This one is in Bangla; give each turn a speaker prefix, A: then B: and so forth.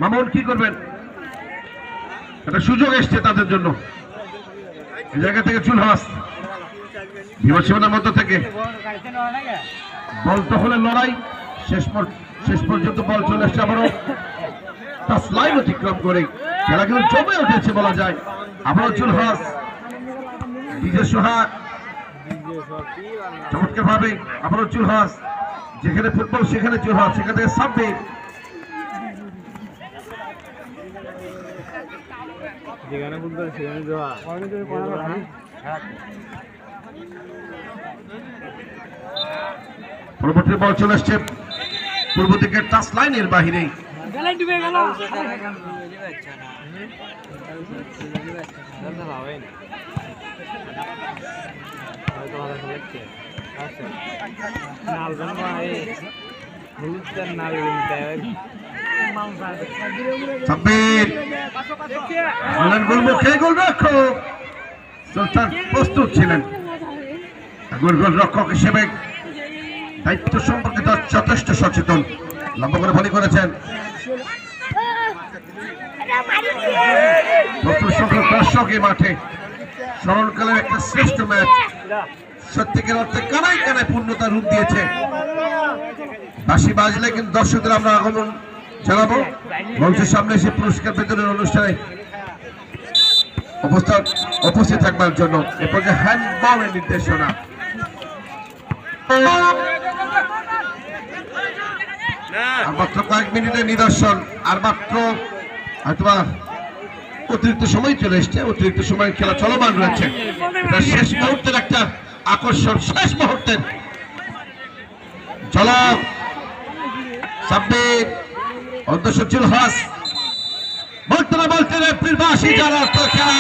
A: মামুন কি করবেন? একটা সুযোগ এসছে তাদের জন্য। এই জায়গা থেকে চুলহাস বিভীষণের মধ্য থেকে বল দখলের লড়াই শেষ পর্যন্ত বল চলে এসছে আবারও টাচ লাইন অতিক্রম করে খেলা কিন্তু জমে উঠেছে বলা যায়। আবারও চুলহাস বিজয় সোহাগ চমৎকার ভাবে আবারও চুলহাস, যেখানে ফুটবল সেখানে চুলহাস, সেখান থেকে সাব্বির পরবর্তী বল চলে আসছে পূর্ব দিকের টাচ লাইনের বাহিরে। প্রস্তুত ছিলেন গোলরক্ষক হিসেবে, দায়িত্ব সম্পর্কে যথেষ্ট সচেতন, লম্বা করে ভলি করেছেন। প্রচুর সংখ্যক দর্শক এই মাঠে, স্মরণকালের একটা শ্রেষ্ঠ ম্যাচ, সত্যিকার অর্থে কানায় কানায় পূর্ণতা রূপ দিয়েছে। বাঁশি বাজলে কিন্তু দর্শকদের আমরা আগমন জানাবো মঞ্চের সামনে এসে পুরস্কার বিতরণের অনুষ্ঠানে উপস্থিত থাকবার জন্য। এরপর যে হ্যান্ডবলের নির্দেশনা, আর মাত্র কয়েক মিনিটের নিদর্শন, আর মাত্র হয়তোবা অতিরিক্ত সময় চলে এসছে, অতিরিক্ত সময় খেলা চলমান রয়েছে। এটা শেষ মুহূর্তের একটা আকর্ষণ, শেষ মুহূর্তের ঝলক। সাব্বির অধ্যক্ষ চুলহাস বলতে না বলতে এপ্রিল মাসে যারা খেলা